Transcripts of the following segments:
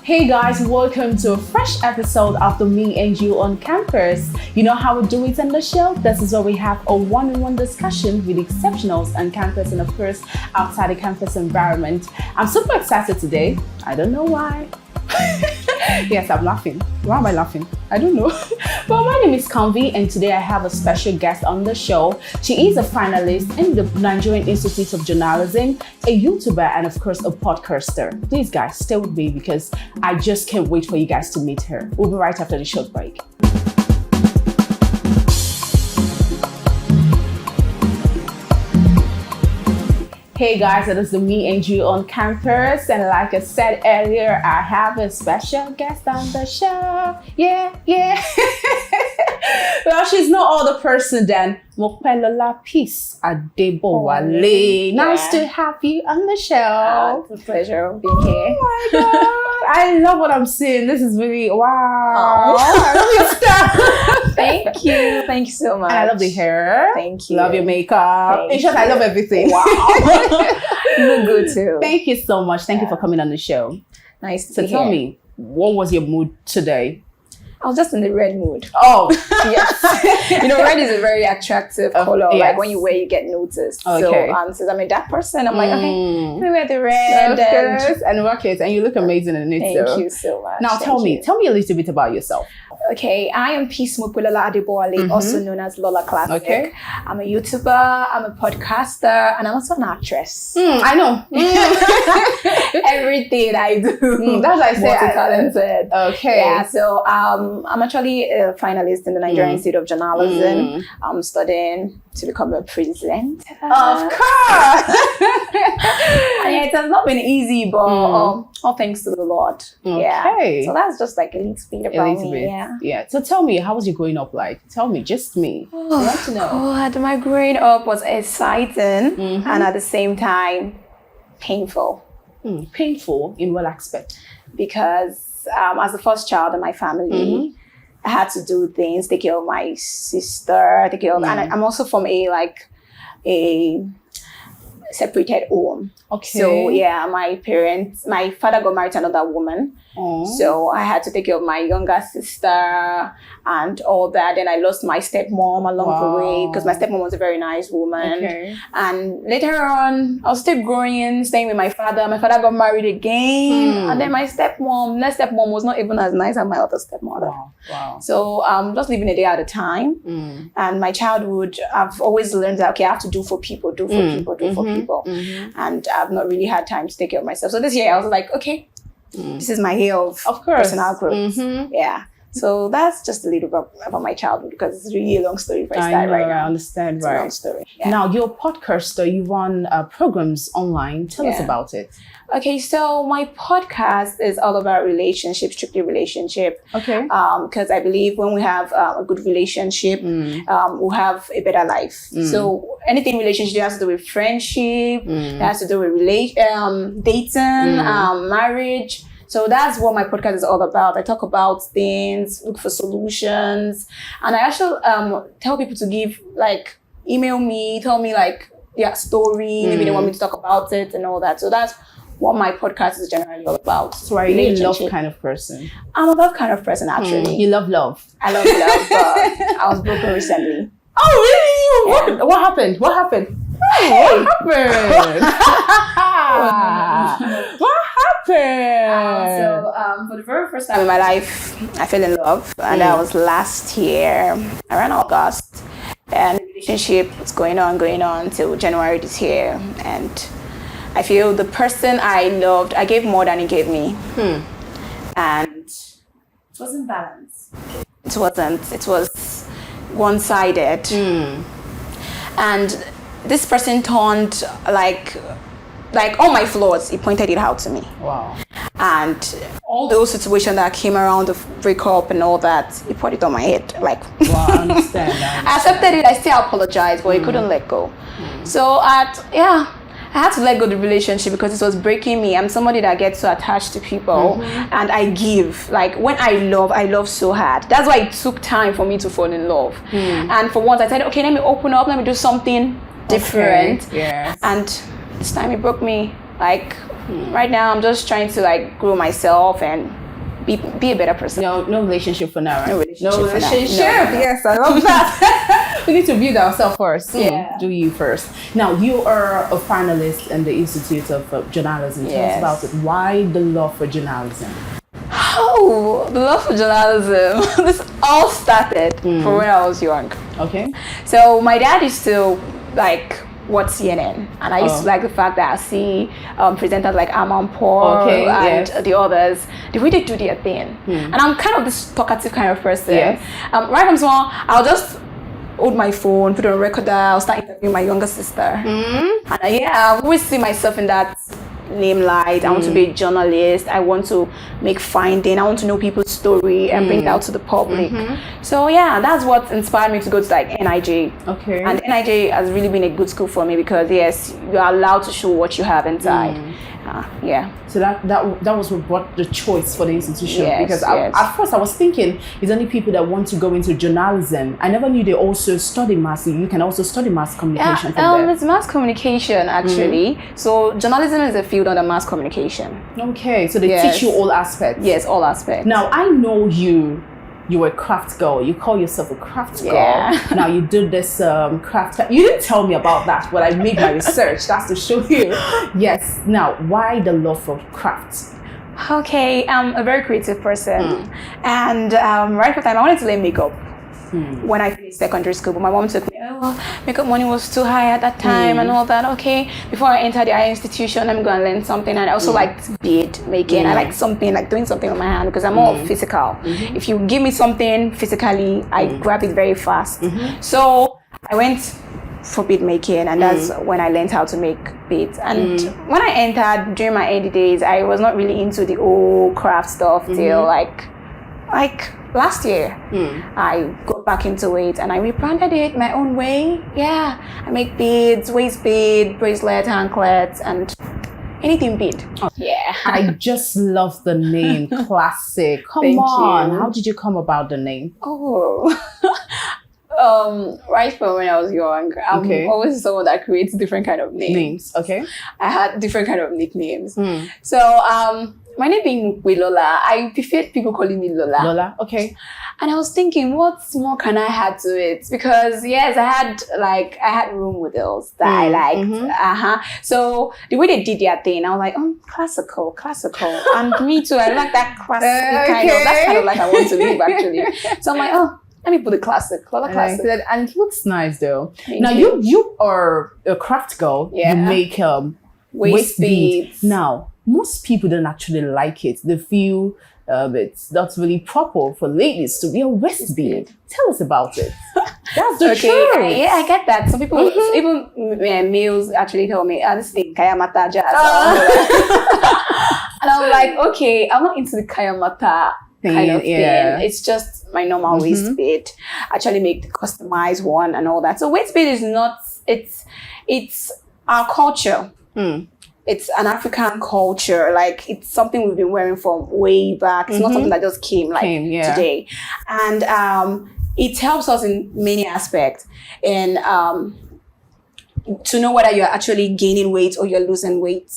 Hey guys, welcome to a fresh episode of the Me and You on Campus. You know how we do it on the show? This is where we have a one-on-one discussion with exceptionals on campus and of course outside the campus environment. I'm super excited today. I don't know why. Yes, I'm laughing. Why am I laughing? I don't know. But my name is Convy and today I have a special guest on the show. She is a finalist in the Nigerian Institute of Journalism, a YouTuber, and of course a podcaster. Please guys, stay with me because I just can't wait for you guys to meet her. We'll be right after the short break. Hey guys, it is the Me and You on Campus, and like I said earlier, I have a special guest on the show. Yeah. Well, she's no other person than Mopelola Peace Nice to have you on the show. It's a pleasure being here. Oh my god, I love what I'm seeing. This is really wow. I love your stuff. Thank you so much. And I love the hair. Thank you. Love your makeup. In short, I love everything. Wow. You look good too. Thank you so much. Thank you for coming on the show. Nice to So be tell here. me, what was your mood today? I was just in the red mood. Oh, Yes. Red is a very attractive color. yes. Like when you wear, you get noticed. Okay. So since I'm a dark person, I'm like, okay, let me wear the red. and rock it, and you look amazing in it. Thank you so much. Now tell me a little bit about yourself. Okay, I am Peace Mopelola Peace, also known as Lola Classic. Okay. I'm a YouTuber, I'm a podcaster, and I'm also an actress. I know. Everything I do. That's why I say multi-talented. Okay. Yeah, so I'm actually a finalist in the Nigerian Institute of Journalism. I'm studying to become a presenter. Of course. And yeah, it has not been easy, but all thanks to the Lord. Okay. Yeah. So that's just like a little bit about me. Yeah. So tell me, how was your growing up like? Tell me, just me. I want to know. God, my growing up was exciting and at the same time painful. Painful in what aspect? Because as the first child in my family, I had to do things, take care of my sister, take care of, and I'm also from a separated home. Okay. So yeah, my father got married to another woman. So I had to take care of my younger sister and all that. Then I lost my stepmom along the way because my stepmom was a very nice woman. Okay. And later on, I was still growing, staying with my father. My father got married again. And then my next stepmom was not even as nice as my other stepmother. Wow. So just living a day at a time. And my childhood, I've always learned that, okay, I have to do for people. And I've not really had time to take care of myself. So this year I was like, okay, this is my year of personal growth. Yeah. So that's just a little bit about my childhood because it's really a long story if I start right now. I understand, it's right. a long story. Yeah. Now, you're a podcaster, you run programs online. Tell us about it. Okay, so my podcast is all about strictly relationship. Okay. Because I believe when we have a good relationship, we'll have a better life. So anything relationship has to do with friendship, it has to do with dating, marriage. So that's what my podcast is all about. I talk about things, look for solutions, and I actually tell people to email me, tell me their story, maybe they want me to talk about it and all that. So that's what my podcast is generally all about. So are you a love kind of person? I'm a love kind of person, actually. You love love? I love love, but I was broken recently. Oh, really? What happened? What happened? What happened? So for the very first time in my life, I fell in love, and that was last year, around August. And the relationship was going on till January this year, and I feel the person I loved, I gave more than he gave me, and it wasn't balanced. It wasn't. It was one-sided, and this person turned like all my flaws, he pointed it out to me. Wow. And all those situations that came around the breakup and all that, he put it on my head. Wow, I understand. I accepted it, I still apologized, but he couldn't let go. So I had to let go of the relationship because it was breaking me. I'm somebody that gets so attached to people and I give. When I love so hard. That's why it took time for me to fall in love. And for once I said, okay, let me open up, let me do something different. Okay. Yes. And this time it broke me. Right now, I'm just trying to like grow myself and be a better person. No relationship for now. Right? No relationship. No relationship. No. Yes, I love that. We need to build ourselves first. Yeah. Do you first. Now, you are a finalist in the Institute of Journalism. Tell us about it. Why the love for journalism? Oh, the love for journalism. This all started from when I was young. Okay. So my dad used to like watch CNN, and I used to like the fact that I see presenters like Amon Paul and the others, the way they do their thing. And I'm kind of this talkative kind of person. Right from small, I'll just hold my phone, put it on record, I'll start interviewing my younger sister. And I always see myself in that limelight. I want to be a journalist. I want to make finding. I want to know people's story and bring it out to the public. So that's what inspired me to go to like NIJ. Okay. And NIJ has really been a good school for me because yes, you are allowed to show what you have inside. So that was what brought the choice for the institution. Because at first I was thinking it's only people that want to go into journalism. I never knew they also study mass. You can also study mass communication from there. It's mass communication actually. So journalism is a field under mass communication. Okay, so they teach you all aspects. Yes, all aspects. Now I know you were a craft girl. You call yourself a craft girl. Now you did this craft. You didn't tell me about that, but I made my research. That's to show you. Yes. Now, why the love for crafts? Okay, I'm a very creative person, and right from time I wanted to learn makeup. When I finished secondary school, but my mom took me, makeup money was too high at that time and all that. Okay, before I entered the higher institution, I'm going to learn something. And I also liked bead making. I like something, like doing something with my hand because I'm more physical. If you give me something physically, I grab it very fast. So I went for bead making, and that's when I learned how to make beads. And when I entered during my early days, I was not really into the old craft stuff till like last year. I got back into it and I rebranded it my own way. I make beads, waist bead, bracelet, anklets, and anything bead. I just love the name Classic. Come on. How did you come about the name? Right from when I was young, I'm always someone that creates different kind of names. Okay. I had different kind of nicknames. So my name being Mopelola, I prefer people calling me Lola. Lola, okay. And I was thinking, what more can I add to it? Because yes, I had role models that I liked. So the way they did their thing, I was like, classical. And me too, I like that classic kind of. That's kind of like I want to live actually. So I'm like, let me put the classic, Lola classic. Like and it looks nice though. Now you are a craft girl. You make waist beads. Now, most people don't actually like it. They feel it's not really proper for ladies to be a waist bead. Tell us about it. That's the truth. I get that. Some people, even males, actually tell me, this thing kayamata jazz. And I'm like, okay, I'm not into the kayamata kind of thing. It's just my normal waist bead. Actually make the customized one and all that. So waist bead is not. It's our culture. It's an African culture. Like it's something we've been wearing from way back. It's not something that just came today. And it helps us in many aspects. And to know whether you're actually gaining weight or you're losing weight.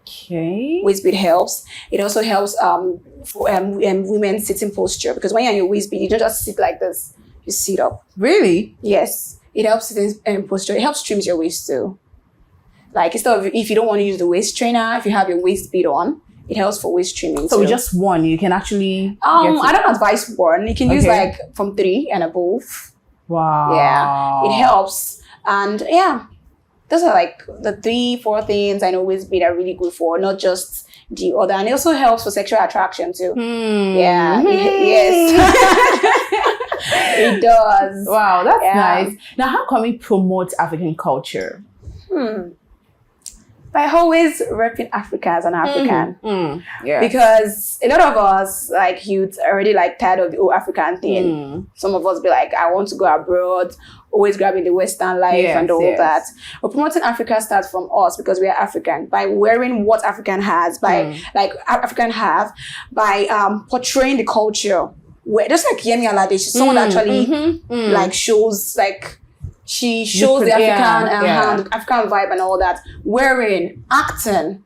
Okay. Waist bead helps. It also helps for women's sitting posture, because when you're in your waist bead, you don't just sit like this. You sit up. Really? Yes. It helps sitting posture. It helps trim your waist too. Like instead of, if you don't want to use the waist trainer, if you have your waist bead on, it helps for waist trimming. So with just one, you can actually. I don't advise one. You can use like from 3 and above. Wow. Yeah, it helps, and those are like the 3-4 things I know waist bead are really good for, not just the other. And it also helps for sexual attraction too. Yeah. Yes. It does. Wow, that's nice. Now, how can we promote African culture? By always repping Africa as an African. Yeah. Because a lot of us, like youth, are already like tired of the old African thing. Some of us be like, I want to go abroad, always grabbing the Western life and all that. But promoting Africa starts from us, because we are African. By wearing what African has, by portraying the culture. Just like Yemi Alade, she's someone that actually like shows like. She shows the African the African vibe and all that. Wearing, acting.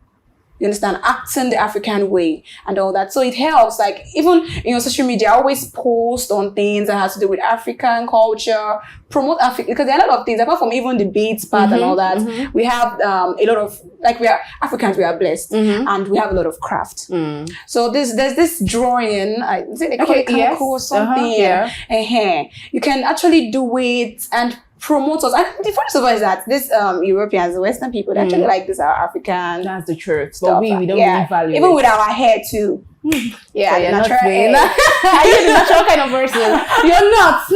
you understand, acting the African way and all that. So it helps, like, even in your social media, I always post on things that has to do with African culture, promote Africa, because there are a lot of things, apart from even the beads part and all that, we have a lot of, like, we are Africans, we are blessed, and we have a lot of craft. So there's this drawing, I think they call it kanako or something. You can actually do it and promote us. And the funny of all is that this Europeans, the Western people, they actually like this, our African. That's the truth. Stuff. But we don't really value even it. with our hair too. Yeah, so natural hair. Are you the natural kind of person? You're not.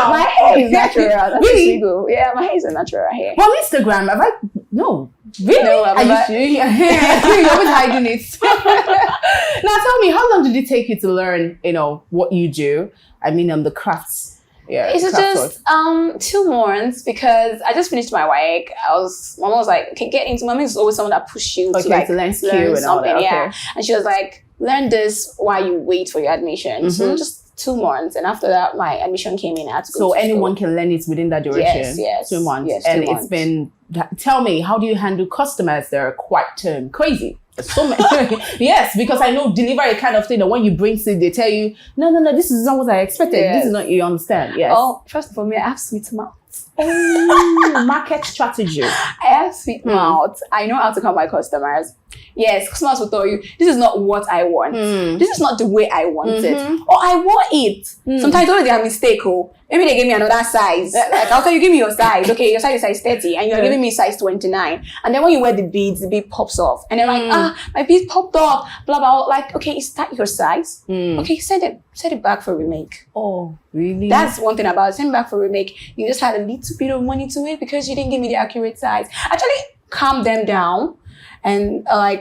My hair is natural. That's really? Yeah, my hair is a natural hair. On Instagram, have I? No. Really? No, are you sure? You're always hiding it. Now tell me, how long did it take you to learn, what you do? I mean, the crafts. Yeah, it's just 2 months, because I just finished my work. Mom was like, okay, get into. Mom is always someone that pushes you to learn skill and all that. Yeah, and she was like, learn this while you wait for your admission. So just 2 months, and after that, my admission came in. I had to go so to anyone school. can learn it within that duration. Yes, 2 months, yes, and 2 months. It's been. Tell me, how do you handle customers that are quite crazy? So many. Yes, because I know delivery kind of thing that when you bring it, they tell you, no, this is not what I expected. Yes. This is not, you understand. Yes. Oh, first of all, I have sweet mouth. Market strategy. I have sweet mouth. I know how to call my customers. Yes, customers will tell you, this is not what I want. This is not the way I want it. Or I want it. Sometimes they are mistake. Maybe they gave me another size. Like, I'll tell you, give me your size. Okay, your size is size 30 and you're giving me size 29. And then when you wear the beads, the bead pops off. And they're like, my bead popped off. Blah, blah. Like, okay, is that your size? Okay, send it back for remake. Oh, really? That's one thing about it. Send it back for remake. You just had a little bit of money to it because you didn't give me the accurate size. Actually, calm them down. And how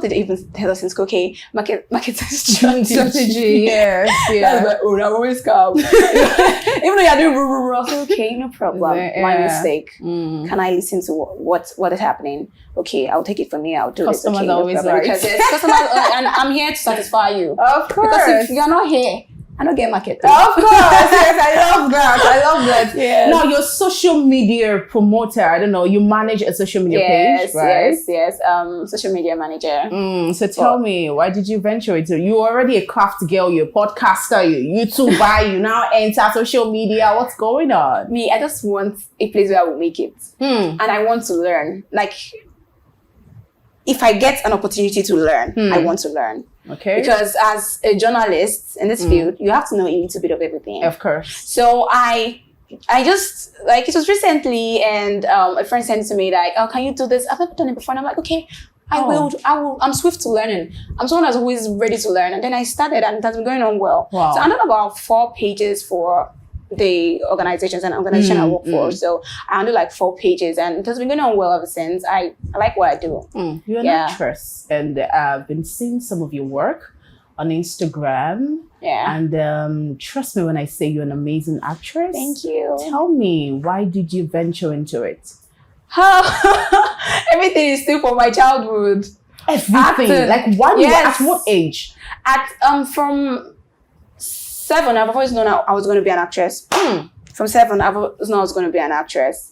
did they even tell us in school? Okay, market strategy. Yes, yeah. That's like, oh, that always come. Even though you're doing I say, okay, no problem. My mistake. Can I listen to what is happening? Okay, I'll take it from here. I'll do customers this. Okay, always no problem. right. Because it's customers, and I'm here to satisfy you. Of course. Because if you're not here, I don't get market. Of course, yes, I love that. Yes. Now, you're social media promoter. I don't know. You manage a social media page, right? Yes. Social media manager. So tell me, why did you venture into? You're already a craft girl. You're a podcaster. You're a YouTuber. You now enter social media. What's going on? Me, I just want a place where I will make it, and I want to learn. Like, if I get an opportunity to learn, I want to learn. Okay. Because as a journalist in this field, you have to know a little bit of everything. Of course. So I just, like, it was recently, and a friend sent to me like, oh, can you do this? I've never done it before. And I'm like, okay, I will. I'm swift to learning. I'm someone that's always ready to learn. And then I started, and it has been going on well. Wow. So I've done about 4 pages for the organization I work for. So I do like 4 pages, and it has been going on well ever since. I like what I do. You're an actress, and I've been seeing some of your work on Instagram. Yeah. And trust me when I say you're an amazing actress. Thank you. Tell me, why did you venture into it? Everything is still from my childhood. Everything. Acting. Like, why? At what age? From 7, I've always known I was going to be an actress. From 7, I've always known I was going to be an actress.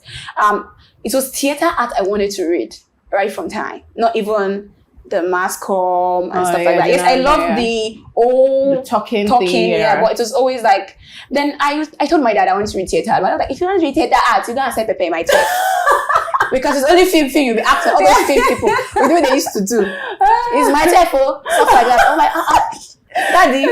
It was theater art I wanted to read right from time. Not even the mass comm and stuff like that. Yes, I love the old talking thing, but it was always like. Then I told my dad I wanted to read theater art. But I was like, if you want to read theater art, you don't accept Pepe in my team. Because it's only film you'll be acting. All those film people, we do what they used to do. It's my table, stuff like that. I'm like, Daddy.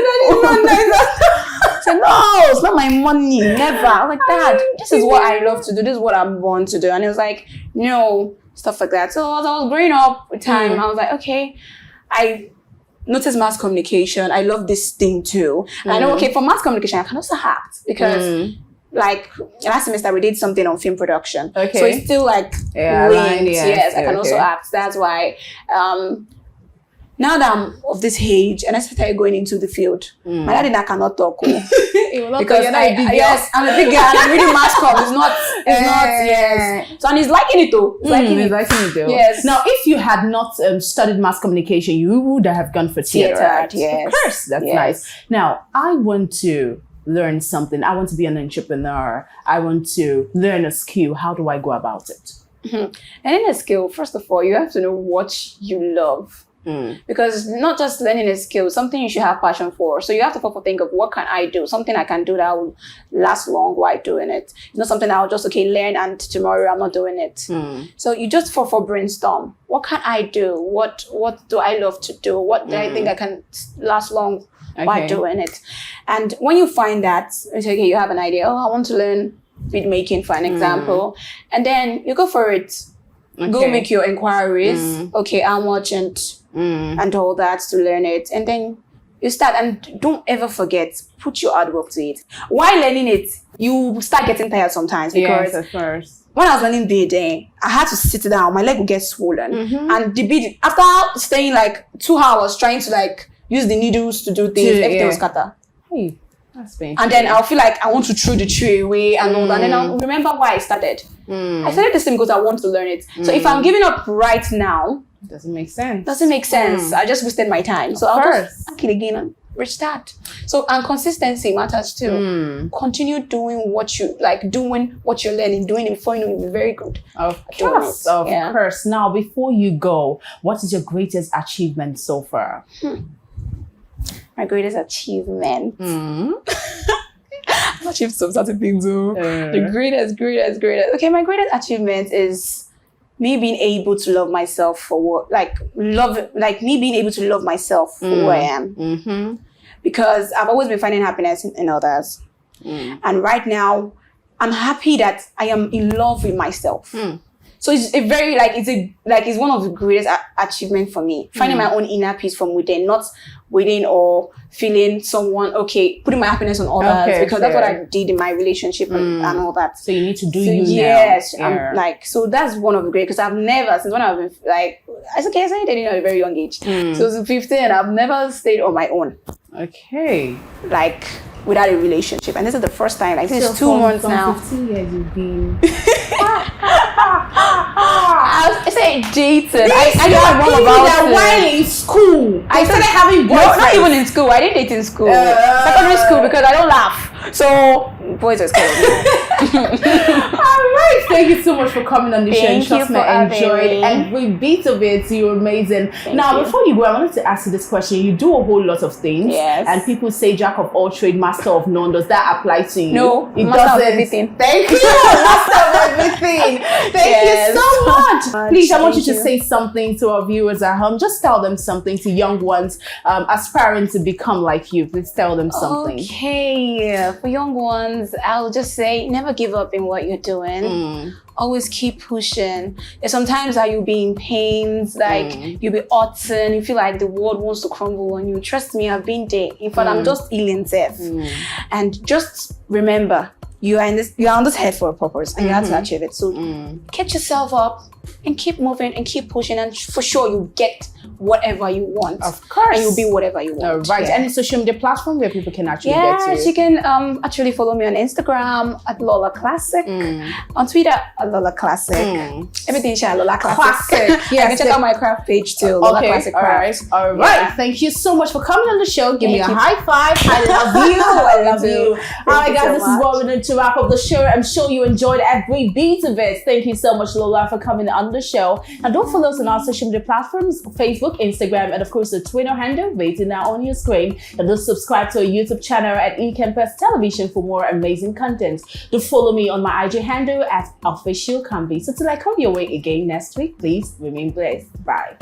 So no, it's not my money. Never. I was like, Dad, this is what I love to do. This is what I'm born to do. And he was like, no, stuff like that. So as I was growing up with time, I was like, okay, I noticed mass communication. I love this thing too. And I know, okay, for mass communication, I can also act because like last semester we did something on film production. Okay. So it's still like linked. Yes, I can also act. That's why now that I'm of this age and I started going into the field, my daddy and I cannot talk. Because yes, I'm a big girl and I'm reading mass comm. It's not, yes. So, and he's liking it though. He's liking it though. Yes. Now, if you had not studied mass communication, you would have gone for theater. Yes. Of course, that's nice. Now, I want to learn something. I want to be an entrepreneur. I want to learn a skill. How do I go about it? Learning a skill, first of all, you have to know what you love. Because not just learning a skill, something you should have passion for. So you have to think of what can I do? Something I can do that will last long while doing it. It's not something I'll just, learn and tomorrow I'm not doing it. So you just for brainstorm. What can I do? What do I love to do? What do I think I can last long while doing it? And when you find that, it's you have an idea. I want to learn bead making, for an example. And then you go for it. Go make your inquiries. How much and all that to learn it. And then you start, and don't ever forget, put your hard work to it. While learning it, you start getting tired sometimes, because at first. When I was learning beading, I had to sit down. My leg would get swollen. And the bead, after staying like 2 hours trying to use the needles to do things, everything was scatter. Hey. And then I'll feel like I want to throw the tray away and all that. And then I'll remember why I started. I started this thing because I want to learn it. So if I'm giving up right now, it doesn't make sense. I just wasted my time. So I'll just back it again and restart. So, and consistency matters too. Continue doing what you like, doing what you're learning, doing it before you know, you'll be very good. Of course. Now, before you go, what is your greatest achievement so far? My greatest achievement. I've achieved some certain things. The greatest. Okay, my greatest achievement is me being able to love myself for me being able to love myself for who I am. Because I've always been finding happiness in others. And right now, I'm happy that I am in love with myself. So it's a very it's one of the greatest achievements for me. Finding my own inner peace from within, not within or feeling someone putting my happiness on others, because that's what I did in my relationship and all that. So you need to do you yes, now. I'm so that's one of the great, because I've never, since when I've been I started dating at a very young age. So I was 15, I've never stayed on my own. Without a relationship, and this is the first time. This is 2 months now. 15 years you've been. I say dated. I know one about that while in school. I started having boyfriends. No, not even in school. I didn't date in school. Secondary school, because I don't laugh. So boys are scared. All right, thank you so much for coming on the show. And trust me, I enjoyed every bit of it. You're amazing. Now, before you go, I wanted to ask you this question. You do a whole lot of things, and people say jack of all trade, master of none. Does that apply to you? No, it master doesn't. Of everything. Thank you, master of everything. Thank you so much. Please, I want you to say something to our viewers at home. Just tell them something, to young ones aspiring to become like you. Please tell them something. Okay, for young ones, I'll just say, never give up in what you're doing. Always keep pushing. There's sometimes that you'll be in pains, you'll be hurting, you feel like the world wants to crumble on you. Trust me, I've been there. In fact, I'm just healing self. And just remember, you are on this head for a purpose, and you have to achieve it. So get yourself up and keep moving and keep pushing, and for sure you'll get whatever you want. Of course. And you'll be whatever you want. Right. Any social media platform where people can actually get to you? Yes, you can actually follow me on Instagram at Lola Classic. On Twitter at Lola Classic. Everything is Lola Classic. Yes. You can check out my craft page too. Lola Classic Craft. All right. Thank you so much for coming on the show. Give me a high five. I love you. I love you. All right, guys, this is what we're going to wrap up the show. I'm sure you enjoyed every beat of it. Thank you so much, Lola, for coming on the show. And don't follow us on our social media platforms, Facebook, Instagram, and of course the Twitter handle waiting now on your screen. And do subscribe to our YouTube channel at eCampus Television for more amazing content. Do follow me on my IG handle at official Convy. So till I come your way again next week, please remain blessed. Bye.